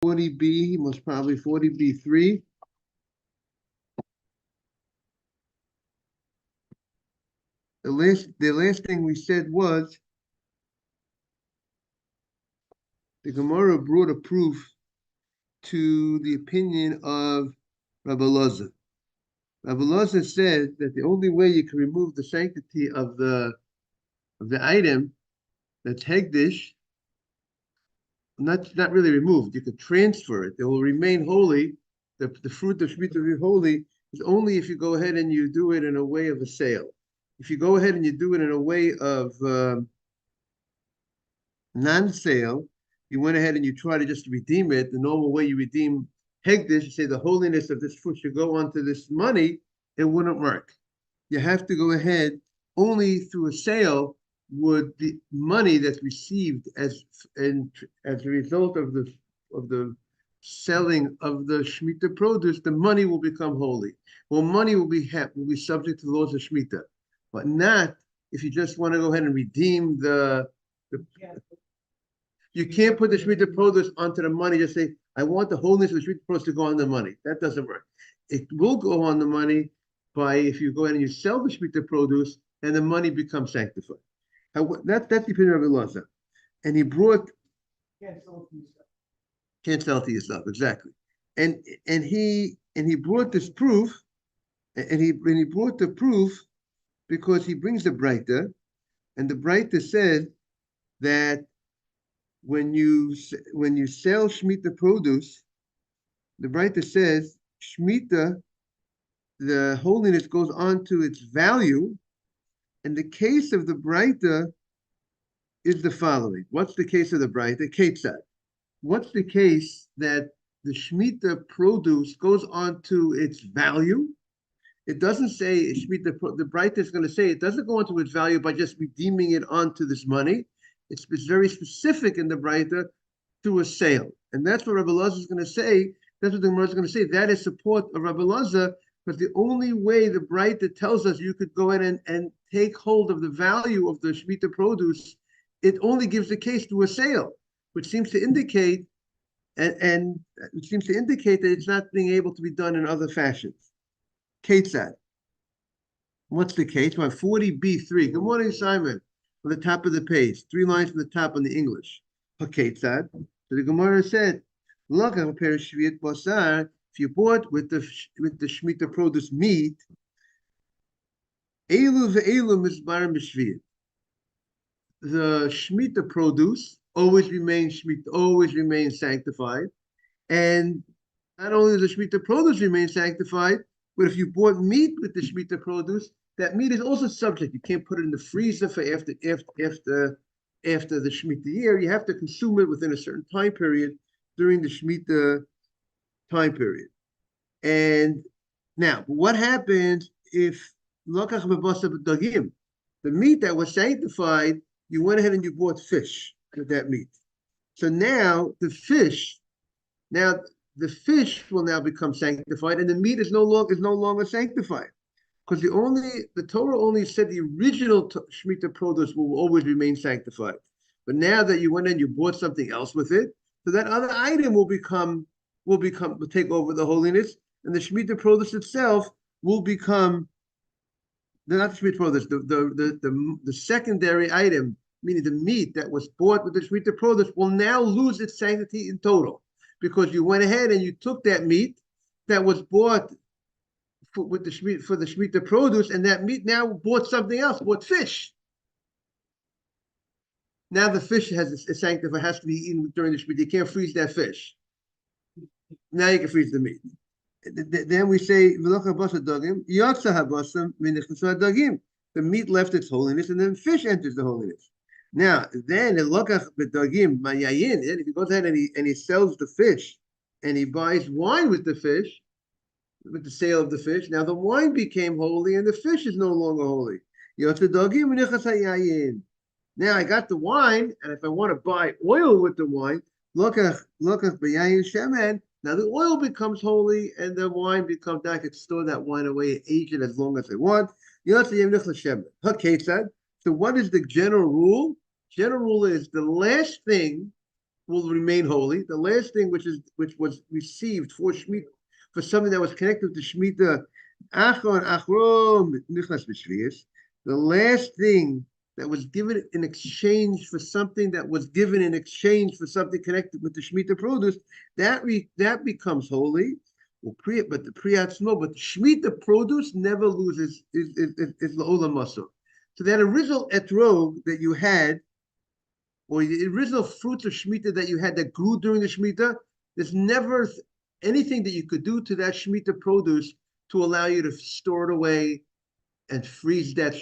40B, most probably 40B3. The last thing we said was the Gemara brought a proof to the opinion of Rabbi Elazar. Rabbi Elazar said that the only way you can remove the sanctity of the item that's hegdish, not really removed, you could transfer it. It will remain holy. The fruit of Shemitah will be holy is only if you go ahead and you do it in a way of a sale. If you go ahead and you do it in a way of non-sale, you went ahead and you try to just redeem it, the normal way you redeem hegdish, you say the holiness of this fruit should go onto this money, it wouldn't work. You have to go ahead, only through a sale would the money that's received as a result of the selling of the Shemitah produce, the money will become holy. Well, money will be subject to the laws of Shemitah, but not if you just want to go ahead and redeem you can't put the Shemitah produce onto the money, just say, I want the wholeness of the Shemitah produce to go on the money. That doesn't work. It will go on the money if you go ahead and you sell the Shemitah produce and the money becomes sanctified. That's the opinion of Elazar. And he brought... Can't sell it to yourself, exactly. And he brought this proof, and he brought the proof because he brings the Breita, and the Breita said that when you sell Shemitah produce, the Breita says Shemitah, the holiness goes on to its value, and the case of the Breita is the following. What's the case of the Breita? Ketzad. What's the case that the Shemitah produce goes on to its value? It doesn't say Shemitah, the Breita is going to say it doesn't go onto its value by just redeeming it onto this money. It's very specific in the Breita through a sale. And that's what Rabbi Elazar is going to say. That's what the Gemara is going to say. That is support of Rabbi Elazar, because the only way the Breita tells us you could go ahead and take hold of the value of the Shemitah produce, it only gives the case to a sale, which seems to indicate and it seems to indicate that it's not being able to be done in other fashions. Ketzad. What's the case? 40B3. Good morning, Simon. On the top of the page, 3 lines from the top on the English. Ketzad. So the Gemara said, look, if you bought with the Shemitah produce meat, Elu ve'elu misbar mishviyat. The Shemitah produce always remains sanctified. And not only does the Shemitah produce remain sanctified, but if you bought meat with the Shemitah produce, that meat is also subject. You can't put it in the freezer for after the Shemitah year. You have to consume it within a certain time period during the Shemitah time period. And now, what happens if the meat that was sanctified, you went ahead and you bought fish with that meat? So now the fish will now become sanctified, and the meat is no longer sanctified, because the Torah only said the original Shemitah produce will always remain sanctified. But now that you went and you bought something else with it, so that other item will take over the holiness, and the Shemitah produce itself will become not the Shemitah produce, the secondary item, meaning the meat that was bought with the Shemitah produce, will now lose its sanctity in total, because you went ahead and you took that meat that was bought for the Shemitah produce, and that meat now bought something else, bought fish. Now the fish has sanctified, has to be eaten during the Shemitah. You can't freeze that fish. Now you can freeze the meat. Then we say the meat left its holiness, and then fish enters the holiness. Now, then if he goes ahead and he sells the fish, and he buys wine with the fish, with the sale of the fish, now the wine became holy, and the fish is no longer holy. Now I got the wine, and if I want to buy oil with the wine, now the oil becomes holy, and the wine becomes, I could store that wine away, age it as long as I want. So what is the general rule? General rule is the last thing will remain holy. The last thing which was received for Shemitah, for something that was connected to Shemitah, Achron, Achrom, Nichnas B'Shvius, the last thing that was given in exchange for something that was given in exchange for something connected with the Shemitah produce, that becomes holy. But the Priyatzmo, but the Shemitah produce never loses is La'olam Masor. So that original etrog that you had, or the original fruits of Shemitah that you had that grew during the Shemitah, there's never anything that you could do to that Shemitah produce to allow you to store it away and freeze that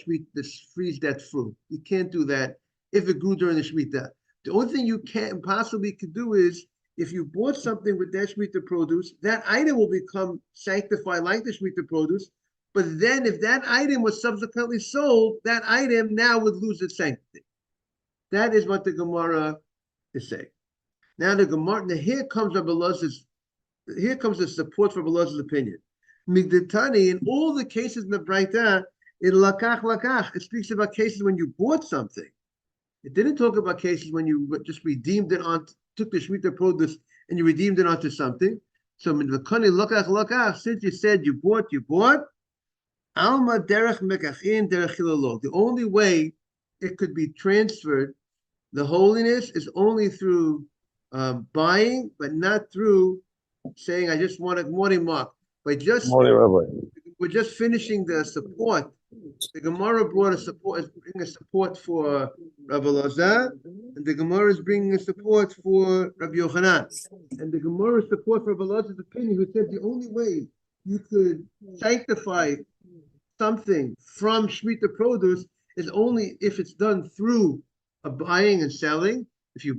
fruit. You can't do that if it grew during the Shemitah. The only thing you can possibly could do is if you bought something with that Shemitah produce, that item will become sanctified like the Shemitah produce. But then if that item was subsequently sold, that item now would lose its sanctity. That is what the Gemara is saying. Now the Gemara, now here comes the support for Belaz's opinion. Migdatani, in all the cases in the Braita, in lakach, it speaks about cases when you bought something. It didn't talk about cases when you just redeemed it on, took the Shemitah produce and you redeemed it onto something. So migdatani lakach, since you said you bought, alma derech mekachin derech hilalo. The only way it could be transferred, the holiness is only through buying, but not through saying, I just want a morning mark. We're just finishing the support. The Gemara brought a support for Rabbi Elazar, and the Gemara is bringing a support for Rabbi Yochanan. And the Gemara support for Rabbi Elazar's opinion, who said the only way you could sanctify something from Shemitah produce is only if it's done through a buying and selling. If you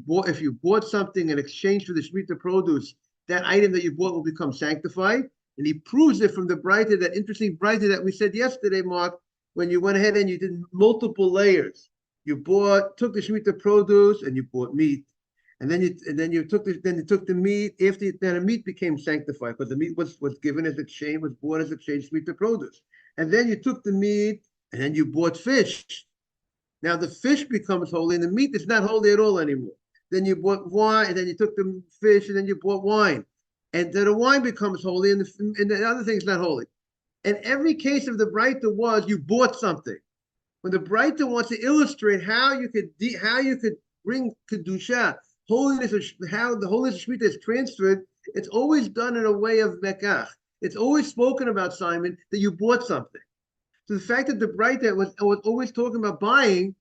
bought something in exchange for the Shemitah produce, that item that you bought will become sanctified. And he proves it from the Braita, that interesting Braita that we said yesterday, Mark, when you went ahead and you did multiple layers. You took the Shemitah produce and you bought meat. And then you took the meat, then the meat became sanctified, because the meat was given as exchange, was bought as exchange Shemitah produce. And then you took the meat and then you bought fish. Now the fish becomes holy and the meat is not holy at all anymore. Then you bought wine, and then you took the fish and then you bought wine. And then the wine becomes holy and the other thing's not holy. And every case of the Braita was you bought something. When the Braita wants to illustrate how you could bring Kedusha, holiness, how the holiness of Shemitah is transferred, it's always done in a way of Mekach. It's always spoken about, Simon, that you bought something. So the fact that the Braita was always talking about buying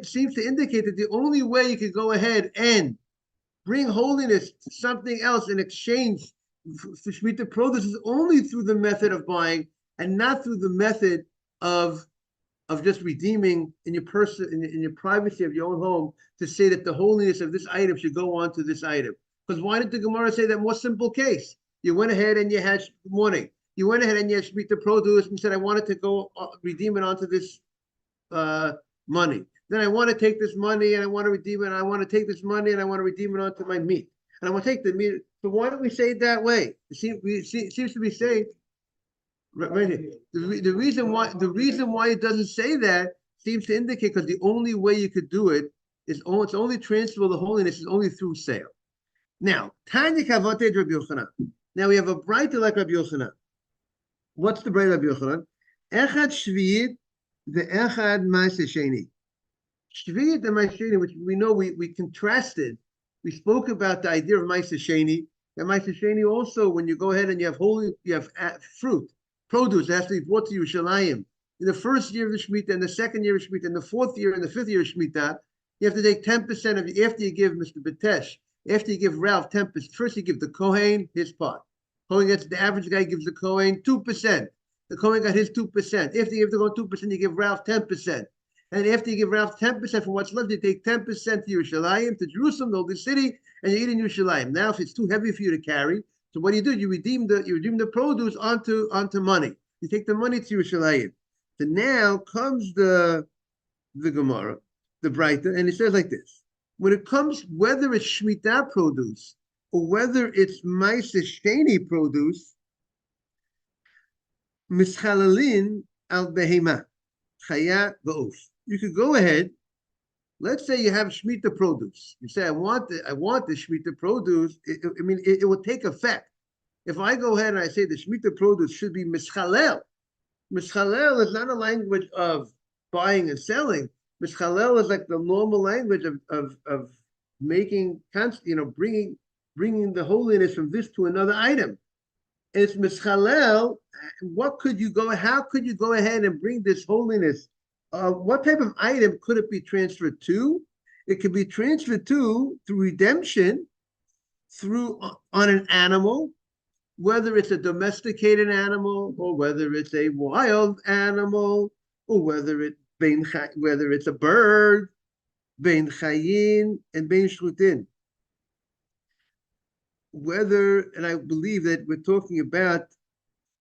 seems to indicate that the only way you could go ahead and bring holiness to something else in exchange for Shemitah produce is only through the method of buying and not through the method of just redeeming in your person, in your privacy of your own home, to say that the holiness of this item should go on to this item. Because why did the Gemara say that more simple case? You went ahead and you had morning. You went ahead and you had Shemitah produce and said, I wanted to go redeem it onto this money. Then I want to take this money and I want to redeem it. And I want to take this money and I want to redeem it onto my meat. And I want to take the meat. So why don't we say it that way? It seems to be saying right here. The reason why it doesn't say that seems to indicate because the only way you could do it is it's only transferable. The holiness is only through sale. Now, Tanya Kavate Rabbi Yochanan. Now we have a Braita like Rabbi Yochanan. What's the Braita Rabbi Yochanan? Echad Shviyit the Echad Ma'aseh Sheni. Shviyit and Ma'aseh Sheni, which we know we contrasted. We spoke about the idea of Ma'aseh Sheni. And Ma'aseh Sheni also, when you go ahead and you have fruit, produce that has to be brought to Yerushalayim. In the first year of the Shemitah, and the second year of Shemitah, and the fourth year and the fifth year of Shemitah, you have to take 10% of it after you give Mr. Batesh, after you give Ralph 10%. First you give the Kohen his part. Kohen gets, the average guy gives the Kohen 2%. The Kohen got his 2%. After you give the Kohen 2%, you give Ralph 10%. And after you give Ralph 10% for what's left, you take 10% to Yerushalayim, to Jerusalem, the holy city, and you eat in Yerushalayim. Now, if it's too heavy for you to carry, so what do? You redeem the produce onto money. You take the money to Yerushalayim. So now comes the Gemara, the Braita, and it says like this: when it comes, whether it's Shemitah produce or whether it's Ma'aseh Sheni produce, Mischalalin al Behema, Chaya v'Of. You could go ahead, let's say you have Shemitah produce. You say, I want the Shemitah produce. It will take effect. If I go ahead and I say the Shemitah produce should be mischalel. Mischalel is not a language of buying and selling. Mischalel is like the normal language of making, bringing the holiness from this to another item. And it's mischalel. How could you go ahead and bring this holiness? What type of item could it be transferred to? It could be transferred to through redemption, through on an animal, whether it's a domesticated animal or whether it's a wild animal or whether it's a bird, bein chayin and bein shrutin. And I believe that we're talking about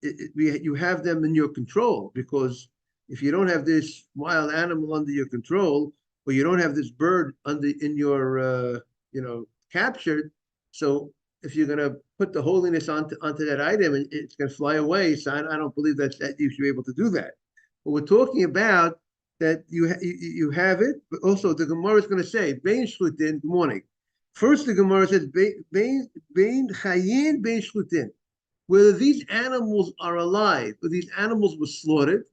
you have them in your control, because if you don't have this wild animal under your control, or you don't have this bird in your captured, so if you're going to put the holiness onto that item, and it's going to fly away, so I don't believe that you should be able to do that. But we're talking about that you have it, but also the Gemara is going to say bein shlutin. Good morning. First, the Gemara says bein chayin bein shlutin. Whether these animals are alive or these animals were slaughtered,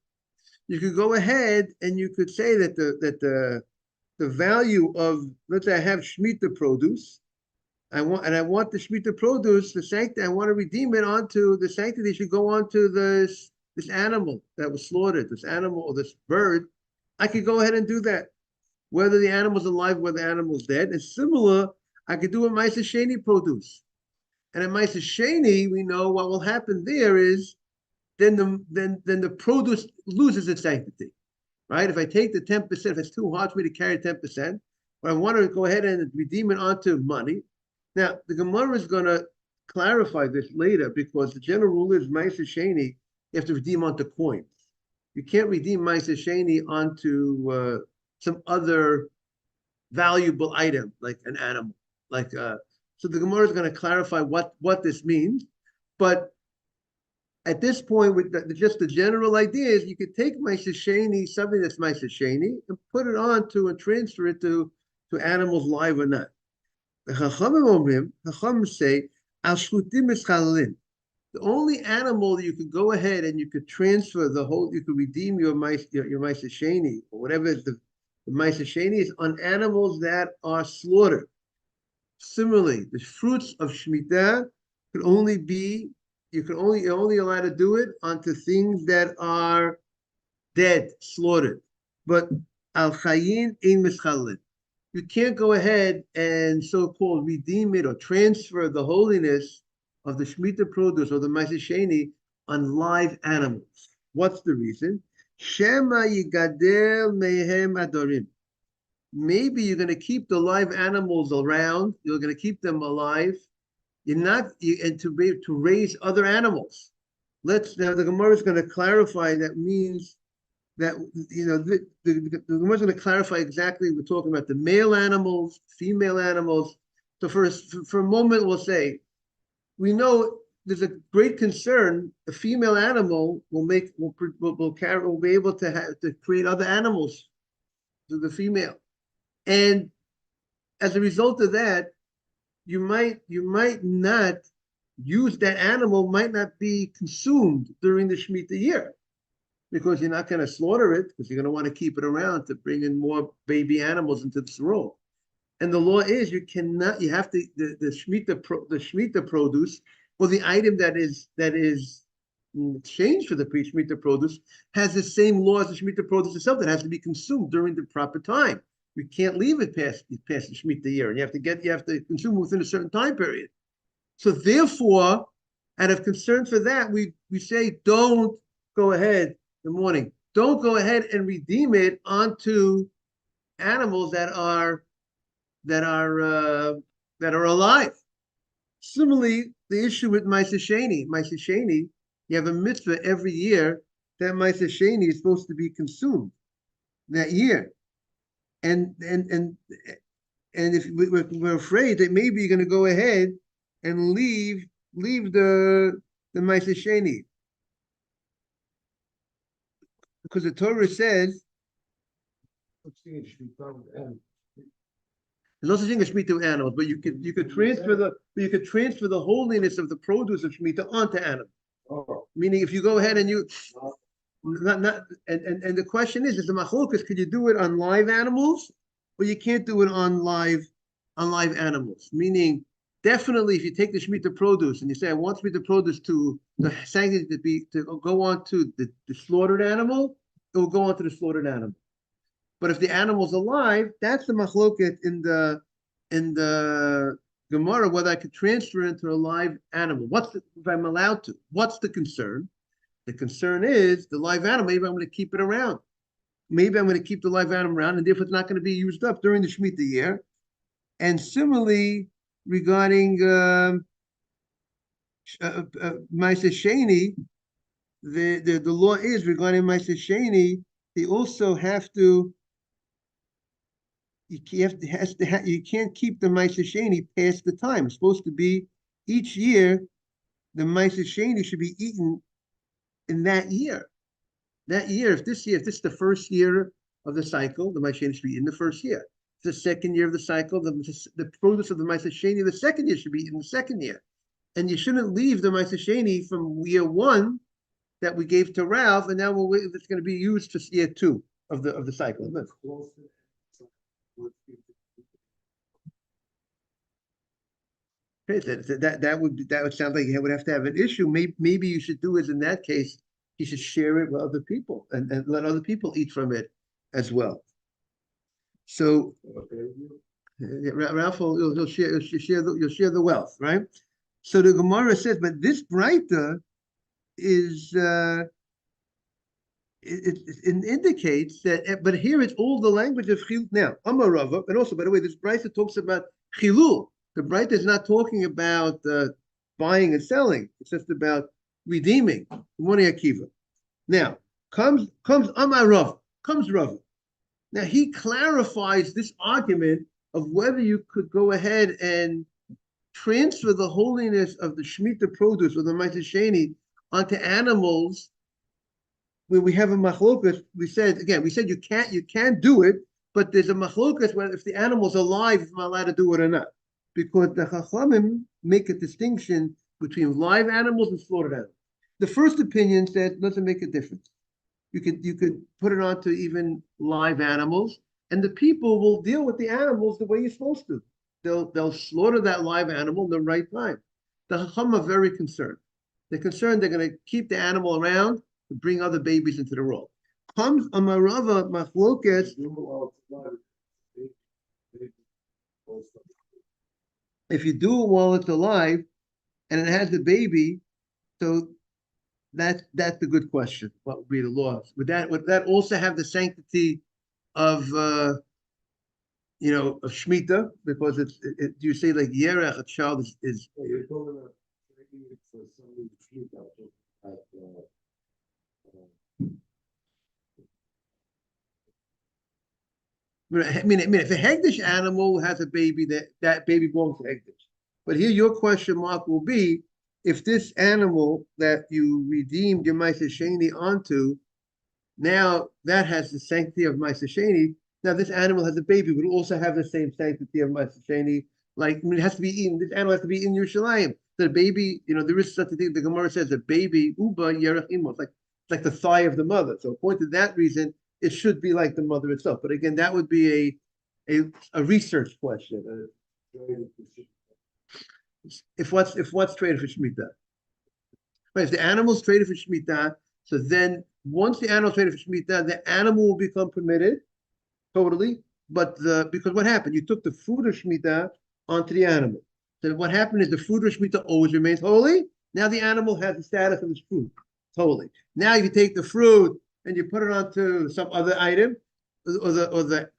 you could go ahead and you could say that the value of, let's say I have Shemitah produce, I want the Shemitah produce, the sanctity, I want to redeem it onto the sanctity, should go onto this animal that was slaughtered, this animal or this bird. I could go ahead and do that, whether the animal's alive, whether the animal's dead. And similar, I could do a Ma'aser Sheni produce. And in Ma'aser Sheni, we know what will happen there is then the produce loses its sanctity, right? If I take the 10%, if it's too hard for me to carry 10%, but I want to go ahead and redeem it onto money. Now, the Gemara is going to clarify this later, because the general rule is Ma'aser Sheni, you have to redeem onto coins. You can't redeem Ma'aser Sheni onto some other valuable item, like an animal. So the Gemara is going to clarify what this means. But at this point, with just the general idea is you could take Ma'aser Sheni, something that's Ma'aser Sheni, and put it onto and transfer it to animals live or not. The Chachamim say, Al Shlutim Mischalin. The only animal that you could go ahead and you could transfer you could redeem your Ma'aser Sheni, or whatever the Ma'aser Sheni is, on animals that are slaughtered. Similarly, the fruits of Shemitah you're only allowed to do it onto things that are dead, slaughtered. But al chayin ein mischalin. You can't go ahead and so-called redeem it or transfer the holiness of the Shemitah produce or the Ma'aser Sheni on live animals. What's the reason? Shema yigadel mehem adorim. Maybe you're going to keep the live animals around. You're going to keep them alive. To raise other animals. Now the Gemara is going to clarify. That means that the Gemara is going to clarify exactly. We're talking about the male animals, female animals. So for a moment, we'll say we know there's a great concern. A female animal will be able to create other animals through the female. And as a result of that, you might not use that animal, might not be consumed during the Shemitah year, because you're not going to slaughter it, because you're going to want to keep it around to bring in more baby animals into this role. And the law is you have to the Shemitah produce, or the item that is in exchange for the pre-Shemitah produce, has the same law as the Shemitah produce itself, that has to be consumed during the proper time. You can't leave it past the Shemitah year, and you have to consume it within a certain time period. So therefore, out of concern for that, we say don't go ahead. Good morning. Don't go ahead and redeem it onto animals that are alive. Similarly, the issue with Ma'aser Sheni, you have a mitzvah every year that Ma'aser Sheni is supposed to be consumed that year. And if we're afraid that maybe you're going to go ahead and leave the Ma'aser Sheni, because the Torah says, There's no such thing as Shemitah with animals, but you could transfer the holiness of the produce of Shemitah onto animals. Oh. Meaning, if you go ahead and you not and the question is the machlokas, could you do it on live animals, or you can't do it on live animals? Meaning, definitely, if you take the Shemitah produce and you say, I want Shemitah produce to the sanctity to go on to the slaughtered animal, it will go on to the slaughtered animal. But if the animal's alive, that's the machloket in the Gemara, whether I could transfer it into a live animal. If I'm allowed to? What's the concern? The concern is the live animal. Maybe I'm going to keep it around. Maybe I'm going to keep the live animal around, and therefore it's not going to be used up during the Shemitah year. And similarly, regarding Ma'aseh Sheni, the law is regarding Ma'aseh Sheni, they also have to. You can't keep the Ma'aseh Sheni past the time. It's supposed to be each year. The Ma'aseh Sheni should be eaten in that year. If this is the first year of the cycle, the Ma'aseh Sheni should be in the first year. If the second year of the cycle, the produce of the Ma'aseh Sheni, the second year should be in the second year. And you shouldn't leave the Ma'aseh Sheni from year one that we gave to Ralph, and now it's going to be used for year two of the cycle. That would sound like you would have to have an issue. Maybe you should do is in that case, you should share it with other people and let other people eat from it as well. So Ralph, you'll share the wealth, right? So the Gemara says, but this Breita is it indicates that, but here it's all the language of Chilul. Now, Amarava, and also, by the way, this Breita talks about Chilul. The Breita is not talking about buying and selling. It's just about redeeming. Morning Akiva. Now, comes Amarava, comes Rava. Now, he clarifies this argument of whether you could go ahead and transfer the holiness of the Shemitah produce or the Ma'aseh Sheni onto animals. Where we have a machlokas, we said you can't do it, but there's a machlokas where if the animal's alive, you're allowed to do it or not, because the Chachamim make a distinction between live animals and slaughtered animals. The first opinion said it doesn't make a difference. You could put it onto even live animals, and the people will deal with the animals the way you're supposed to. They'll slaughter that live animal in the right time. The Chachamim are very concerned. They're concerned they're going to keep the animal around to bring other babies into the role. Comes Amarava Machlokes. If you do it while it's alive and it has a baby, so that's a good question. What would be the laws? Would that also have the sanctity of of Shemitah? Because do you say like Yerech, a child is you're talking about for somebody Shemitah. I mean, if a Hegdish animal has a baby, that baby belongs to Hegdish. But here, your question mark will be: if this animal that you redeemed your Ma'aseh Sheni onto, now that has the sanctity of Ma'aseh Sheni. Now this animal has a baby, would also have the same sanctity of Ma'aseh Sheni. It has to be eaten. This animal has to be in Yerushalayim. The baby, there is such a thing. The Gemara says a baby uba yerech imo. It's like the thigh of the mother. So according to that reason, it should be like the mother itself. But again, that would be a research question. If what's traded for Shemitah? Right, if the animal's traded for Shemitah, so then once the animal's traded for Shemitah, the animal will become permitted totally. But because what happened? You took the food of Shemitah onto the animal. So what happened is the food of Shemitah always remains holy. Now the animal has the status of its fruit, totally. Now if you take the fruit and you put it onto some other item, or the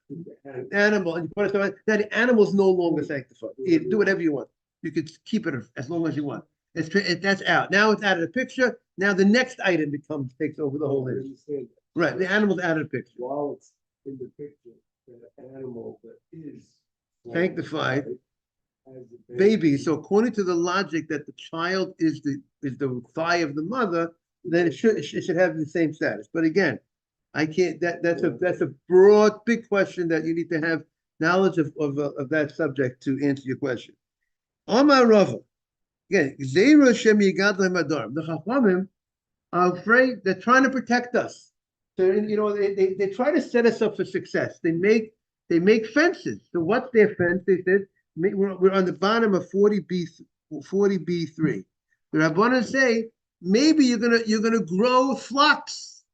animal, and you put it on, now the animal is no longer sanctified. You do whatever you want. You could keep it as long as you want. That's out. Now it's out of the picture. Now the next item takes over the whole thing. Right, the animal's out of the picture. While it's in the picture, the animal that is sanctified baby. So according to the logic that the child is the thigh of the mother, then it should have the same status. But again, I can't. That's a broad, big question that you need to have knowledge of that subject to answer your question. Amar Rava. Again, Zera Shem Yigad Lemadar. The Chachamim are afraid, they're trying to protect us. So, they try to set us up for success. They make fences. So what's their fence? They said, we're on the bottom of 40b3. The Rabbanan say, maybe you're gonna grow flocks.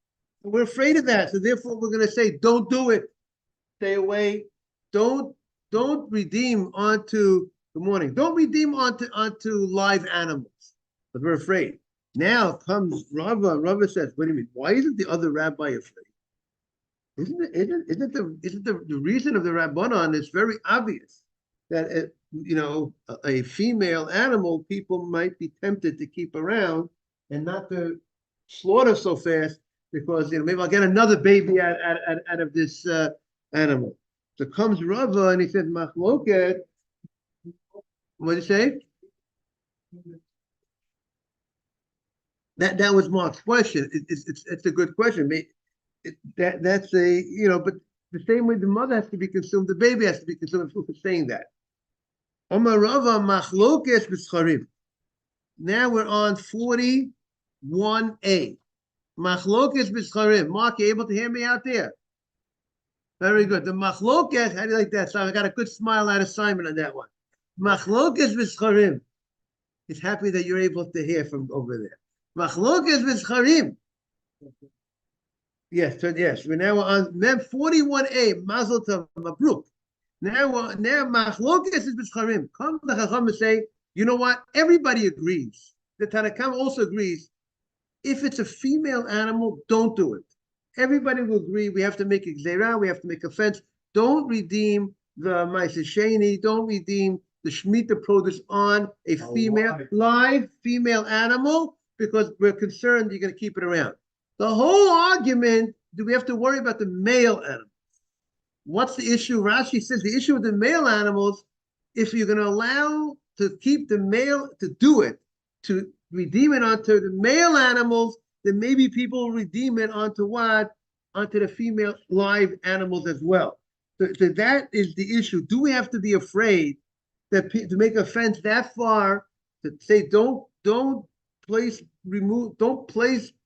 We're afraid of that. So therefore we're gonna say, don't do it. Stay away. Don't redeem onto good morning. Don't redeem onto live animals. But we're afraid. Now comes Rava. Rava says, "What do you mean? Why isn't the other rabbi afraid? Isn't the reason of the Rabbanon is very obvious that a female animal people might be tempted to keep around and not to slaughter so fast because maybe I'll get another baby out of this animal." So comes Rava and he said, "Machloket." What did he say? That was Mark's question. It's a good question. That's but the same way the mother has to be consumed, the baby has to be consumed. For saying that. Amar Rava machlokes b'scharim. Now we're on 41a. Machlokes b'scharim. Mark, you able to hear me out there? Very good. The machlokes. How do you like that? So I got a good smile out of Simon on that one. Machlokes b'scharim. He's happy that you're able to hear from over there. Machlokes b'scharim. Yes, we're now on 41a. Mazel tov, mabruk. Now machlokes is b'scharim. Come the Chacham and say, you know what? Everybody agrees. The Tanakh also agrees. If it's a female animal, don't do it. Everybody will agree. We have to make a gzeirah. We have to make a fence. Don't redeem the ma'aser sheni. Don't redeem the shemitah produce on a live female animal because we're concerned you're going to keep it around. The whole argument, do we have to worry about the male animals? What's the issue? Rashi says the issue with the male animals, if you're going to allow to keep the male, to do it, to redeem it onto the male animals, then maybe people will redeem it onto what? Onto the female live animals as well. So that is the issue. Do we have to be afraid that to make a fence that far to say don't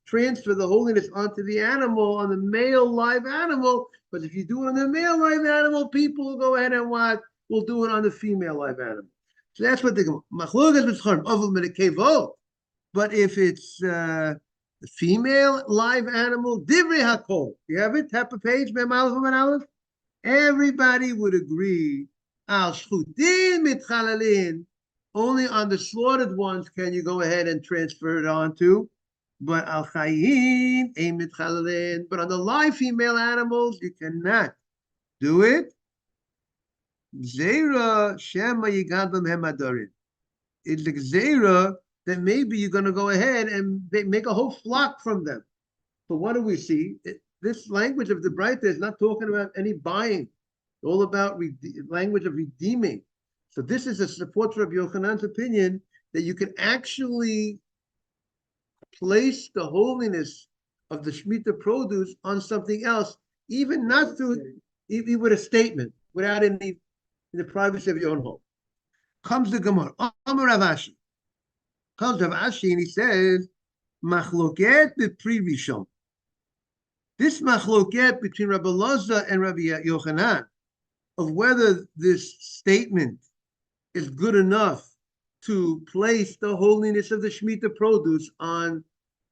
transfer the holiness onto the animal, on the male live animal, but if you do it on the male live animal, people will go ahead and what? Will do it on the female live animal. So that's what they go. But if it's the female live animal, divrei hakol, you have it? Tap a page, everybody would agree. Al shchutin mitchalalin, only on the slaughtered ones can you go ahead and transfer it onto. But al chayin ein mitchalalin. But on the live female animals, you cannot do it. Zera shema yigadlam hemadarin. It's like zera that maybe you're going to go ahead and make a whole flock from them. So what do we see? This language of the Braita is not talking about any buying. It's all about language of redeeming. So this is a support for Rabbi Yochanan's opinion that you can actually place the holiness of the Shemitah produce on something else, even not through, even with a statement, without any, in the privacy of your own home. Comes the Gemara, Amar Rav Ashi. Comes Rav Ashi and he says, Machloket b'pri rishon. This machloket between Rabbi Elazar and Rabbi Yochanan of whether this statement is good enough to place the holiness of the Shemitah produce on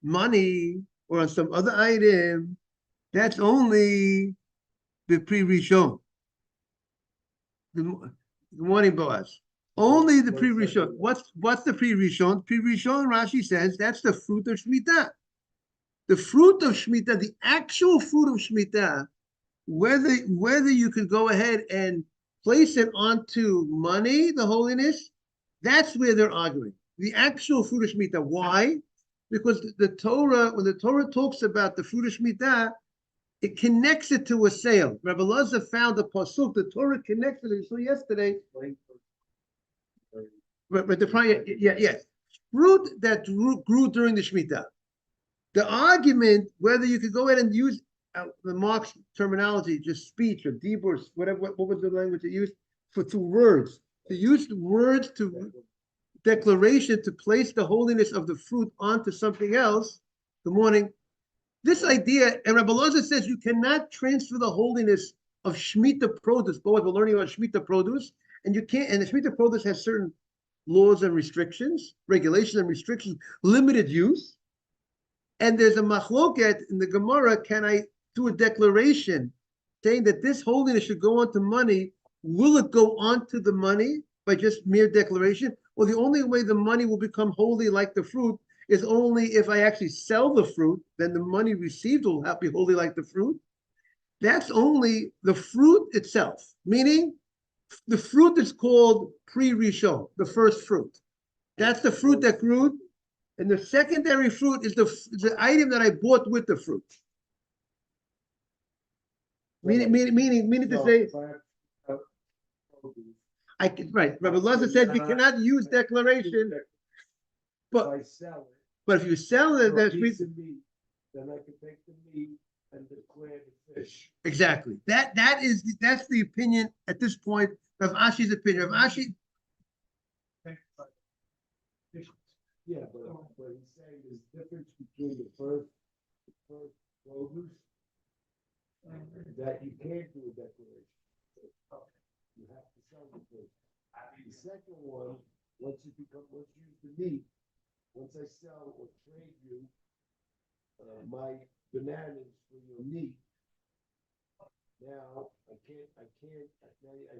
money or on some other item, that's only b'pri rishon. Good morning, Boaz. Only the Pri Rishon. What's the Pri Rishon? Pri Rishon, Rashi says, that's the fruit of Shemitah. The fruit of Shemitah, the actual fruit of Shemitah, whether you could go ahead and place it onto money, the holiness, that's where they're arguing. The actual fruit of Shemitah. Why? Because the Torah, when the Torah talks about the fruit of Shemitah, it connects it to a sale. Rabbi Elazar found a pasuk. The Torah connected it. So yesterday, but the prior, yes, fruit that grew during the Shemitah. The argument whether you could go ahead and use the Marx terminology, just speech or deburs, whatever. What was the language they used for through words? They used words to declaration to place the holiness of the fruit onto something else. Good morning. This idea, and Rabbi Loza says you cannot transfer the holiness of Shemitah produce. Both we're learning about Shemitah produce, and you can't. And the Shemitah produce has certain laws and restrictions, regulations and restrictions, limited use. And there's a machloket in the Gemara. Can I do a declaration saying that this holiness should go onto money? Will it go onto the money by just mere declaration? Well, the only way the money will become holy like the fruit is only if I actually sell the fruit, then the money received will have to be holy like the fruit. That's only the fruit itself, meaning the fruit is called pre-rishon, the first fruit. That's the fruit that grew, and the secondary fruit is the item that I bought with the fruit. Meaning to say, I can, right. Rabbi Loza said you cannot use declaration, but if you sell it, that's meat, then I can take the meat and declare the fish. Exactly. That's the opinion at this point of Ashi's opinion. Of Ashi. Yeah, but he's saying there's difference between the first produce that you can't do a declaration. You have to sell the first. The second one, once you use the meat, once I sell or trade you my bananas for your meat, now I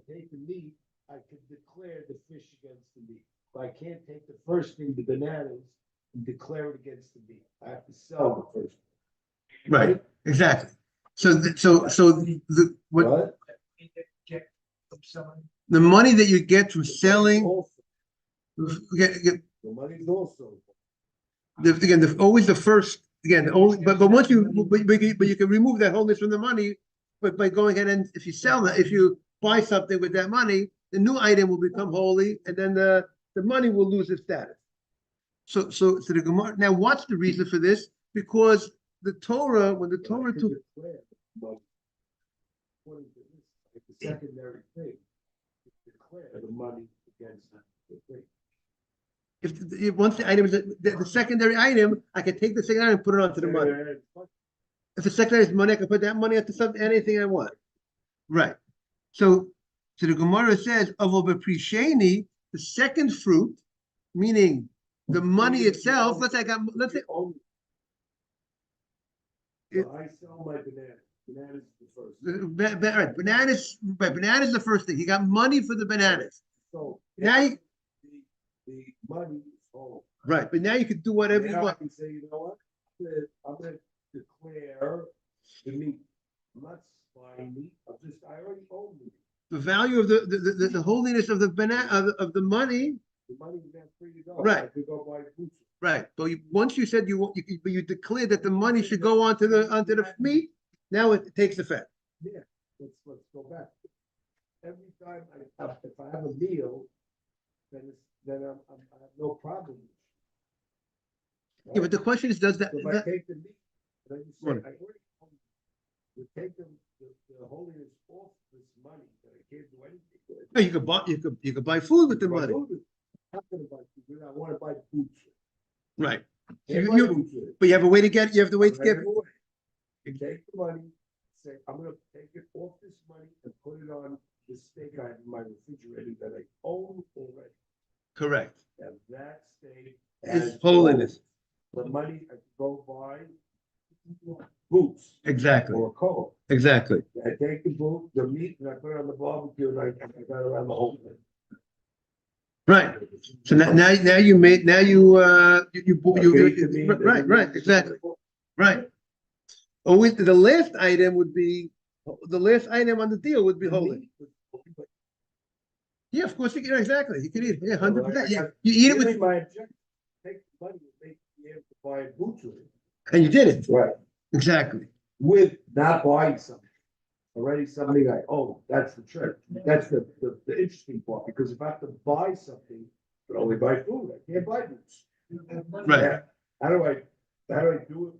take the meat, I could declare the fish against the meat. But I can't take the first thing, the bananas, and declare it against the meat. I have to sell the first one. Right, exactly. So the what? The money that you get from selling, the money is also. Again, always the first. Again, only, but once you can remove that wholeness from the money, but by going ahead and if you sell that, if you buy something with that money, the new item will become holy, and then the money will lose its status. So the Gemara. Now, what's the reason for this? Because the Torah, when the Torah took. The secondary thing, declare the money against the thing. If once the item is the secondary item, I can take the second item and put it onto the money. If the secondary is money, I can put that money onto something, anything I want. Right. So the Gemara says, "Avol b'prisheni," the second fruit, meaning the money itself. Let's say, So I sell my banana. Bananas is the first. Right, bananas is the first thing. He got money for the bananas. So now the money is whole. Right, but now you can do whatever you want. I can say, you know what? I'm going to declare the meat. I'm not buying meat. I already own meat. The value of the holiness of the banana of the money. The money is not free to go. Right. I could go buy food. Right. But once you said you declared that the money should go onto the meat, now it takes effect. Yeah. Let's go back. Every time if I have a meal, then I have no problem. Right? Yeah, but the question is, does that? So if I take the meat, and I just say, I already you take the holiness off this money that I can't do anything with. No, you could buy food with the money. I'm not going to buy food. I want to buy food. Right. But you have a way to get. You have the way to get. You take the money. Say, I'm going to take it off this money and put it on the steak I have in my refrigerator that I own already. Correct. And that steak is holiness. The money I can go buy boots. Exactly. Or a coat. Exactly. I take the meat, and I put it on the barbecue, and I got around the whole thing. Right. So now you made right exactly right. Always the last item would be the last item on the deal would be holy. Yeah, of course you can exactly. You can eat 100%. You eat it with my objective. Take the money and make be able to buy boots with it. And you did it. Right. Exactly. With not buying something. Already something I own. That's the trick. That's the interesting part. Because if I have to buy something, I can only buy food. I can't buy boots. Right. How do I do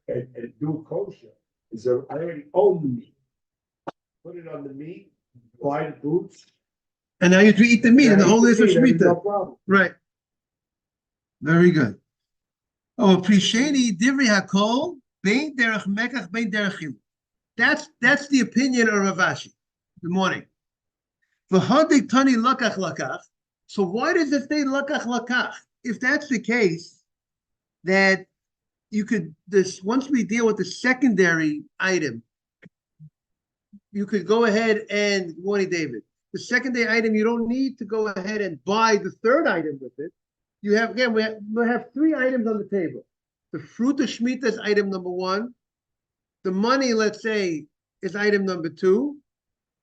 it and do it kosher? is I already own the meat. Put it on the meat, buy the boots. And now you have to eat the meat, and the whole is for No Shemitah. problem. Right. Very good. Oh, Prisheni Divri Hakol, Bein Derech Mekach, Bein Derech Chiluk. That's the opinion of Rav Ashi. Good morning. V'hadik Tani Lakach Lakach. So why does it say Lakach Lakach? If that's the case, that you could, once we deal with the secondary item, you could go ahead and, good morning, David. The secondary item, you don't need to go ahead and buy the third item with it. You have, again, we have three items on the table. The fruit of Shemitah is item number one. The money, let's say, is item number two.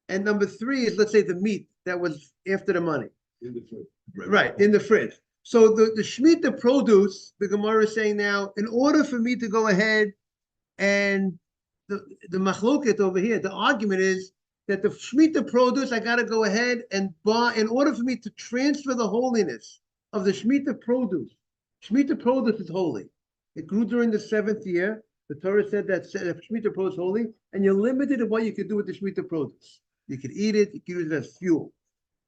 And number three is, let's say, the meat that was after the money. In the fridge. Right, in the fridge. So the Shemitah produce, the Gemara is saying now, in order for me to go ahead and the machloket over here, the argument is that the Shemitah produce, I got to go ahead and buy, in order for me to transfer the holiness of the Shemitah produce. Shemitah produce is holy. It grew during the 7th year. The Torah said that Shemitah produce is holy, and you're limited in what you can do with the Shemitah produce. You can eat it, you can use it as fuel.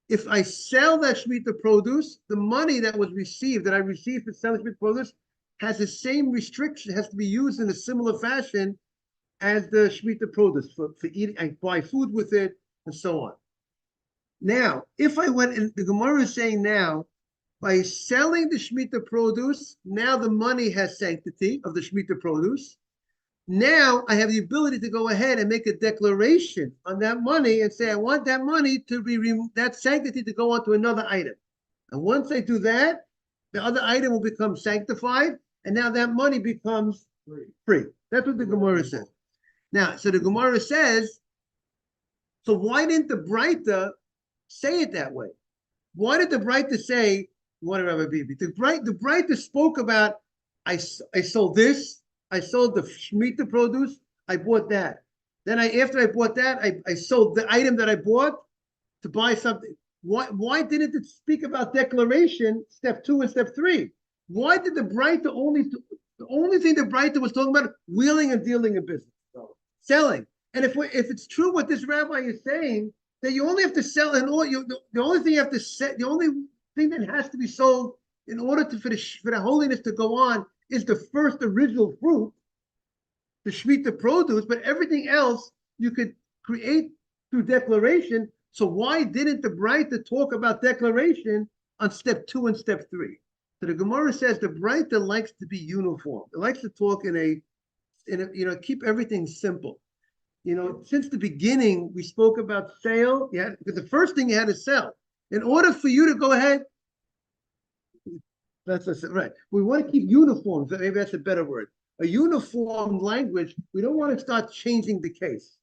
If I sell that Shemitah produce, the money that was received, that I received for selling Shemitah produce, has the same restriction, has to be used in a similar fashion as the Shemitah produce for eating. I buy food with it, and so on. Now, if I went, and the Gemara is saying now, by selling the Shemitah produce, now the money has sanctity of the Shemitah produce. Now I have the ability to go ahead and make a declaration on that money and say, I want that money to be, that sanctity to go on to another item. And once I do that, the other item will become sanctified, and now that money becomes free. That's what the Gemara says. Now, so the Gemara says, so why didn't the Breita say it that way? Why did the Breita say, what did Rabbi Bibi? The Breita spoke about, I sold this, I sold the Shemitah produce, I bought that. Then after I bought that, I sold the item that I bought to buy something. Why didn't it speak about declaration, step 2 and step 3? Why did the Breita the only thing the Breita was talking about, wheeling and dealing in business, selling. And if it's true what this rabbi is saying, that you only have to sell, and the only thing you have to set, the only thing that has to be sold in order for the holiness to go on is the first original fruit, the Shemitah produce, but everything else you could create through declaration. So why didn't the Breita talk about declaration on step 2 and step 3? So the Gemara says the Breita likes to be uniform. It likes to talk in a keep everything simple. Since the beginning, we spoke about sale. Yeah, because the first thing you had to sell. In order for you to go ahead, that's right. We want to keep uniform. Maybe that's a better word. A uniform language. We don't want to start changing the case.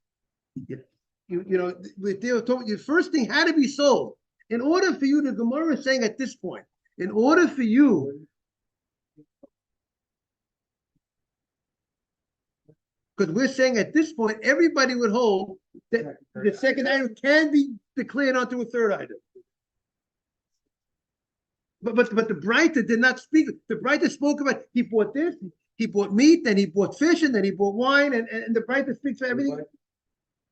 The first thing had to be sold. In order for you, the Gemara is saying at this point, in order for you, because we're saying at this point, everybody would hold that the second item can be declared onto a third item. But the Breita did not speak. The Breita spoke about he bought this, he bought meat, then he bought fish, and then he bought wine, and the Breita speaks for everything.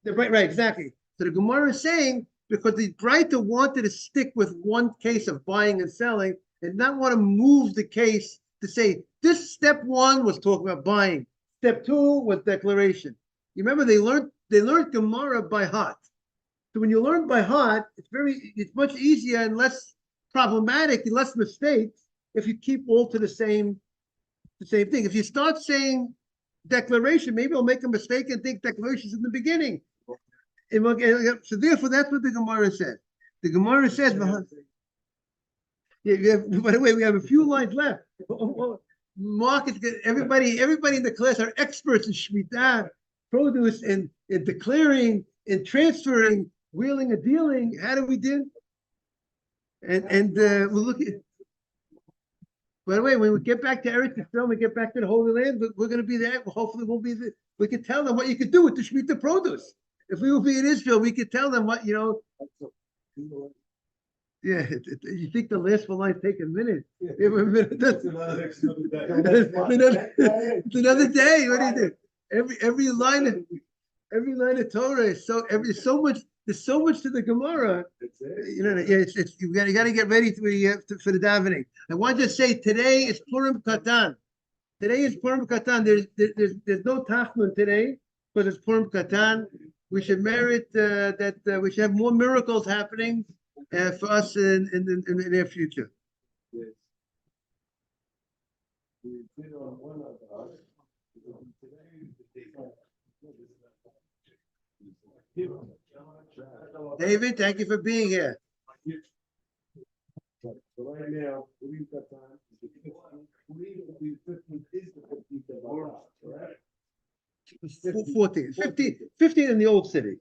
Right, exactly. So the Gemara is saying, because the Breita wanted to stick with one case of buying and selling, and not want to move the case to say this step 1 was talking about buying, step 2 was declaration. You remember they learned Gemara by heart. So when you learn by heart, it's much easier and less problematic and less mistakes if you keep all to the same thing. If you start saying declaration, maybe I'll make a mistake and think declaration is in the beginning. So therefore, that's what the Gemara says. The Gemara says, by the way, we have a few lines left. Mark, everybody in the class are experts in Shemitah, produce, in declaring, in transferring, wheeling and dealing. How do we do? And we'll look at. By the way, when we get back to Eretz Yisrael, we get back to the Holy Land, we're going to be there. Hopefully, we'll be there. We can tell them what you could do with the Shemitah produce. If we will be in Israel, we could tell them what, Yeah, you think the last 4 lines take a minute? Yeah. A minute. It's another day. What do you think? every line of Torah is there's so much to the Gemara. That's it. You know, it's you gotta get ready for the davening. I want to say today is Purim Katan. Today is Purim Katan. There's no Tachman today because it's Purim Katan. We should merit that we should have more miracles happening for us in the near future. Yes. We did on one of us. David, thank you for being here. So right now, we've got time. We believe 15 is the 15th of our correct? 14, 15 in the old city.